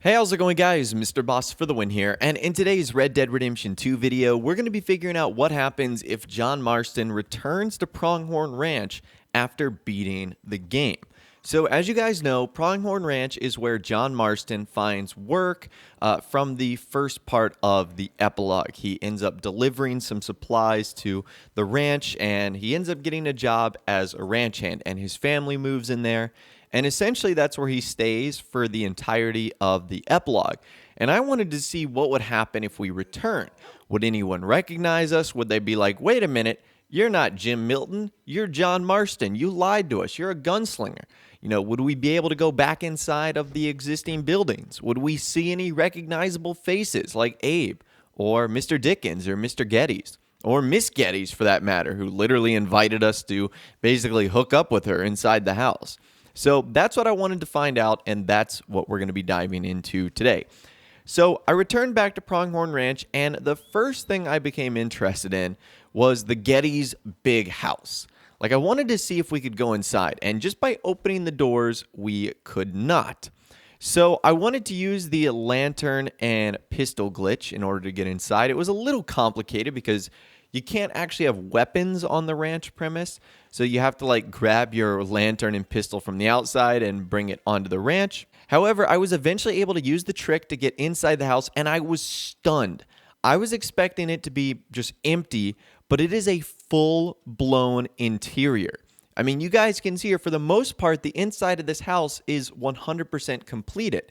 Hey, how's it going, guys? Mr. Boss for the win here, and in today's Red Dead Redemption 2 video, we're going to be figuring out what happens if John Marston returns to Pronghorn Ranch after beating the game. So, as you guys know, Pronghorn Ranch is where John Marston finds work from the first part of the epilogue. He ends up delivering some supplies to the ranch, and he ends up getting a job as a ranch hand, and his family moves in there. And essentially, that's where he stays for the entirety of the epilogue. And I wanted to see what would happen if we return. Would anyone recognize us? Would they be like, wait a minute, you're not Jim Milton, you're John Marston, you lied to us, you're a gunslinger. You know, would we be able to go back inside of the existing buildings? Would we see any recognizable faces like Abe or Mr. Dickens or Mr. Gettys? Or Miss Gettys, for that matter, who literally invited us to basically hook up with her inside the house. So that's what I wanted to find out, and that's what we're going to be diving into today. So I returned back to Pronghorn Ranch, and the first thing I became interested in was the Gettys Big House. Like, I wanted to see if we could go inside, and just by opening the doors, we could not. So I wanted to use the lantern and pistol glitch in order to get inside. It was a little complicated because you can't actually have weapons on the ranch premise, so you have to like grab your lantern and pistol from the outside and bring it onto the ranch. However, I was eventually able to use the trick to get inside the house, and I was stunned. I was expecting it to be just empty, but it is a full-blown interior. I mean, you guys can see here, for the most part, the inside of this house is 100% completed.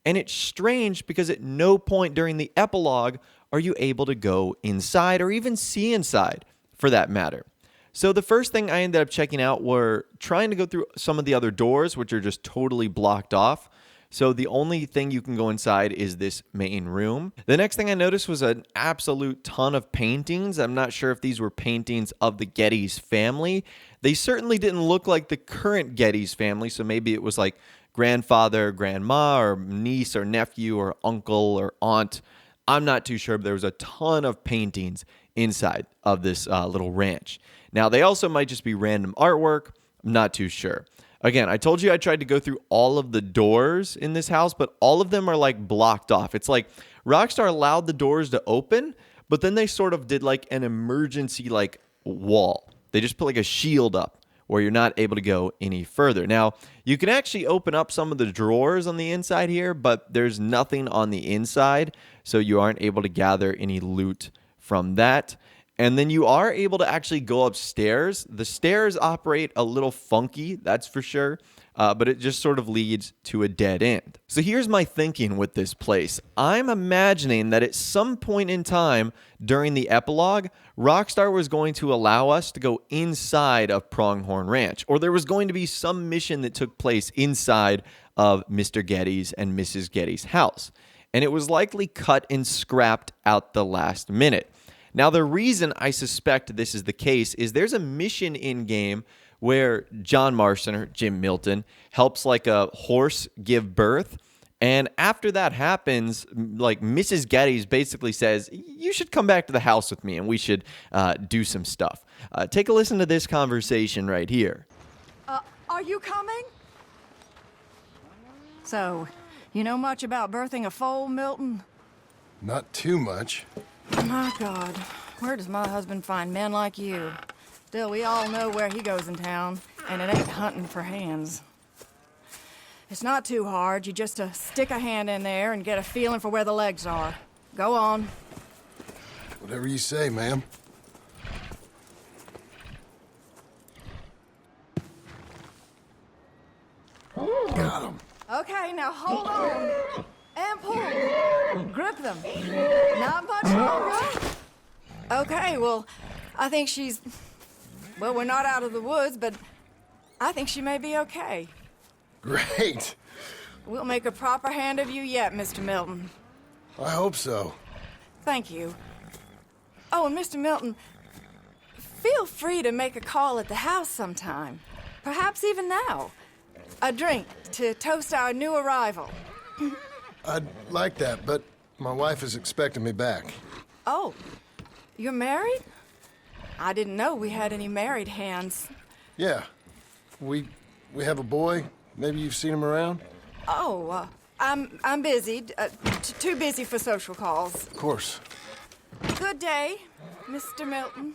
And it's strange because at no point during the epilogue are you able to go inside or even see inside, for that matter. So the first thing I ended up checking out were trying to go through some of the other doors, which are just totally blocked off. So the only thing you can go inside is this main room. The next thing I noticed was an absolute ton of paintings. I'm not sure if these were paintings of the Gettys family. They certainly didn't look like the current Gettys family, so maybe it was like grandfather, grandma, or niece, or nephew, or uncle, or aunt. I'm not too sure, but there was a ton of paintings inside of this little ranch. Now, they also might just be random artwork. I'm not too sure. Again, I told you I tried to go through all of the doors in this house, but all of them are like blocked off. It's like Rockstar allowed the doors to open, but then they sort of did like an emergency like wall. They just put like a shield up where you're not able to go any further. Now, you can actually open up some of the drawers on the inside here, but there's nothing on the inside, so you aren't able to gather any loot from that. And then you are able to actually go upstairs. The stairs operate a little funky, that's for sure, but it just sort of leads to a dead end. So here's my thinking with this place. I'm imagining that at some point in time during the epilogue, Rockstar was going to allow us to go inside of Pronghorn Ranch, or there was going to be some mission that took place inside of Mr. Gettys and Mrs. Gettys' house. And it was likely cut and scrapped out the last minute. Now, the reason I suspect this is the case is there's a mission in-game where John Marston, or Jim Milton, helps like a horse give birth. And after that happens, like Mrs. Gettys basically says, you should come back to the house with me and we should do some stuff. Take a listen to this conversation right here. Are you coming? So, you know much about birthing a foal, Milton? Not too much. My God, where does my husband find men like you? Still, we all know where he goes in town, and it ain't hunting for hands. It's not too hard. You just stick a hand in there and get a feeling for where the legs are. Go on. Whatever you say, ma'am. Got him. Okay, now hold on. And pull. Grip them. Not much longer. Okay, well, I think she's... Well, we're not out of the woods, but I think she may be okay. Great. We'll make a proper hand of you yet, Mr. Milton. I hope so. Thank you. Oh, and Mr. Milton, feel free to make a call at the house sometime. Perhaps even now. A drink to toast our new arrival. I'd like that, but my wife is expecting me back. Oh, you're married? I didn't know we had any married hands. Yeah. We have a boy. Maybe you've seen him around? Oh, I'm busy. Too busy for social calls. Of course. Good day, Mr. Milton.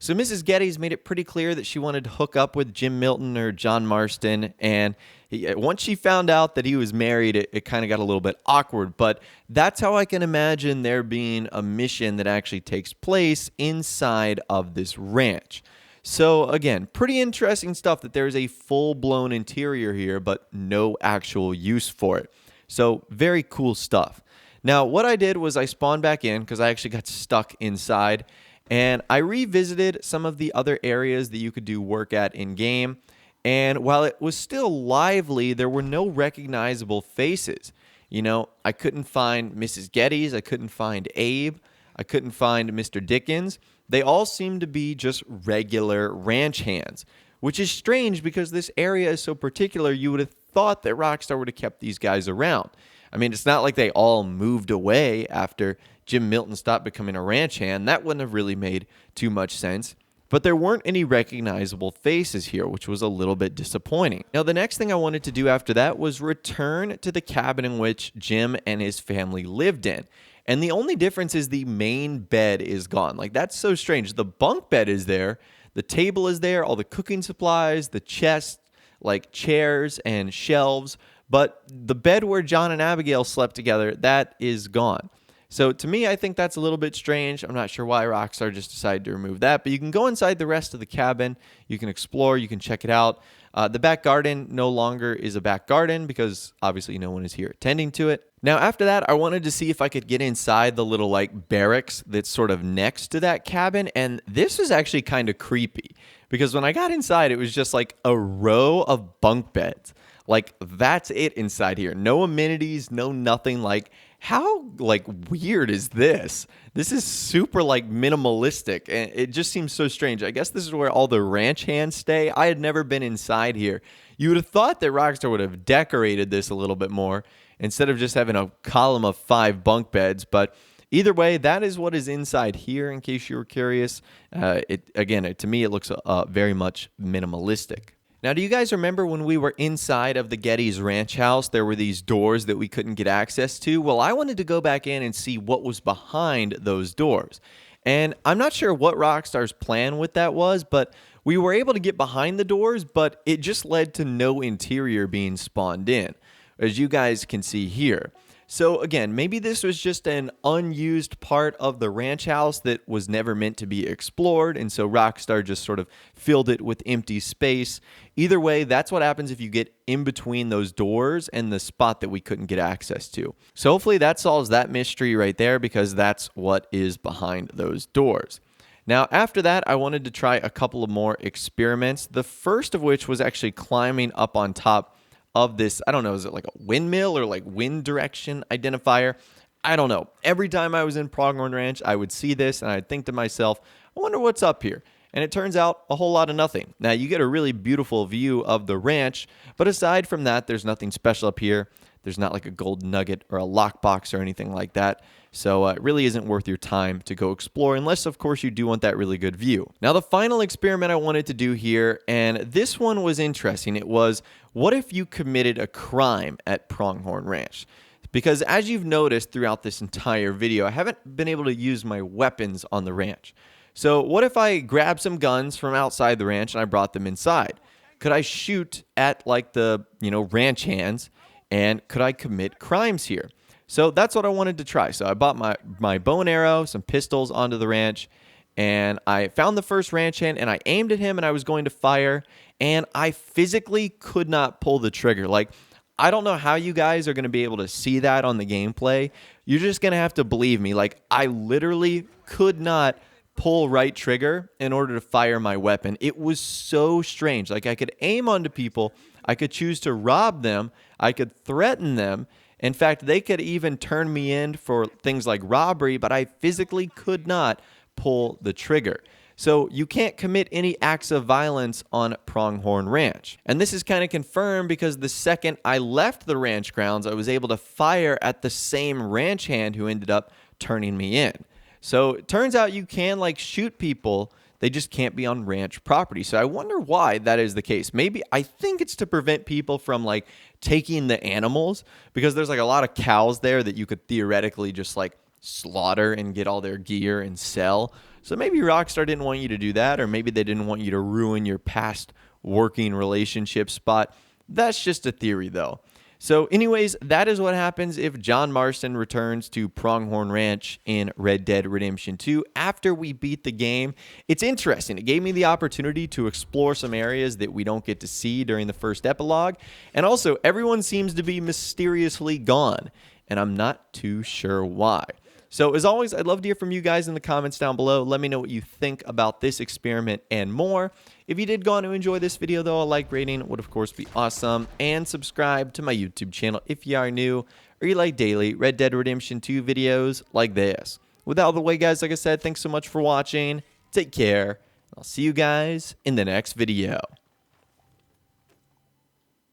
So Mrs. Gettys made it pretty clear that she wanted to hook up with Jim Milton or John Marston, and once she found out that he was married, it kind of got a little bit awkward, but that's how I can imagine there being a mission that actually takes place inside of this ranch. So again, pretty interesting stuff that there's a full-blown interior here, but no actual use for it. So very cool stuff. Now, what I did was I spawned back in because I actually got stuck inside, and I revisited some of the other areas that you could do work at in-game. And while it was still lively, there were no recognizable faces. You know, I couldn't find Mrs. Gettys, I couldn't find Abe, I couldn't find Mr. Dickens. They all seemed to be just regular ranch hands, which is strange because this area is so particular. You would have thought that Rockstar would have kept these guys around. I mean, it's not like they all moved away after Jim Milton stopped becoming a ranch hand. That wouldn't have really made too much sense. But there weren't any recognizable faces here, which was a little bit disappointing. Now, the next thing I wanted to do after that was return to the cabin in which Jim and his family lived in. And the only difference is the main bed is gone. Like, that's so strange. The bunk bed is there. The table is there. All the cooking supplies, the chest, like chairs and shelves. But the bed where John and Abigail slept together, that is gone. So to me, I think that's a little bit strange. I'm not sure why Rockstar just decided to remove that, but you can go inside the rest of the cabin. You can explore. You can check it out. The back garden no longer is a back garden because obviously no one is here attending to it. Now, after that, I wanted to see if I could get inside the little like barracks that's sort of next to that cabin. And this was actually kind of creepy because when I got inside, it was just like a row of bunk beds. Like, that's it inside here. No amenities, no nothing. Like, how, like, weird is this? This is super, like, minimalistic, and it just seems so strange. I guess this is where all the ranch hands stay. I had never been inside here. You would have thought that Rockstar would have decorated this a little bit more instead of just having a column of 5 bunk beds, but either way, that is what is inside here, in case you were curious. To me, it looks very much minimalistic. Now, do you guys remember when we were inside of the Gettys ranch house, there were these doors that we couldn't get access to? Well, I wanted to go back in and see what was behind those doors. And I'm not sure what Rockstar's plan with that was, but we were able to get behind the doors, but it just led to no interior being spawned in, as you guys can see here. So again, maybe this was just an unused part of the ranch house that was never meant to be explored, and so Rockstar just sort of filled it with empty space. Either way, that's what happens if you get in between those doors and the spot that we couldn't get access to. So hopefully that solves that mystery right there, because that's what is behind those doors. Now, after that, I wanted to try a couple of more experiments, the first of which was actually climbing up on top of this, I don't know, is it like a windmill or like wind direction identifier? I don't know. Every time I was in Pronghorn Ranch, I would see this and I'd think to myself, I wonder what's up here. And it turns out a whole lot of nothing. Now, you get a really beautiful view of the ranch, but aside from that, there's nothing special up here. There's not like a gold nugget or a lockbox or anything like that. So it really isn't worth your time to go explore, unless, of course, you do want that really good view. Now, the final experiment I wanted to do here, and this one was interesting. It was, what if you committed a crime at Pronghorn Ranch? Because as you've noticed throughout this entire video, I haven't been able to use my weapons on the ranch. So what if I grabbed some guns from outside the ranch and I brought them inside? Could I shoot at like the, ranch hands, and could I commit crimes here? So that's what I wanted to try. So I bought my bow and arrow, some pistols onto the ranch, and I found the first ranch hand, and I aimed at him, and I was going to fire, and I physically could not pull the trigger. Like, I don't know how you guys are going to be able to see that on the gameplay. You're just going to have to believe me. Like, I literally could not pull right trigger in order to fire my weapon. It was so strange. Like, I could aim onto people, I could choose to rob them, I could threaten them. In fact, they could even turn me in for things like robbery, but I physically could not pull the trigger. So you can't commit any acts of violence on Pronghorn Ranch. And this is kind of confirmed because the second I left the ranch grounds, I was able to fire at the same ranch hand who ended up turning me in. So it turns out you can shoot people they just can't be on ranch property. So I wonder why that is the case. Maybe I think it's to prevent people from like taking the animals, because there's like a lot of cows there that you could theoretically just like slaughter and get all their gear and sell. So maybe Rockstar didn't want you to do that, or maybe they didn't want you to ruin your past working relationship spot. That's just a theory though. So anyways, that is what happens if John Marston returns to Pronghorn Ranch in Red Dead Redemption 2 after we beat the game. It's interesting. It gave me the opportunity to explore some areas that we don't get to see during the first epilogue. And also, everyone seems to be mysteriously gone, and I'm not too sure why. So as always, I'd love to hear from you guys in the comments down below. Let me know what you think about this experiment and more. If you did go on to enjoy this video, though, a like rating would, of course, be awesome. And subscribe to my YouTube channel if you are new or you like daily Red Dead Redemption 2 videos like this. With all the way, guys, like I said, thanks so much for watching. Take care. I'll see you guys in the next video.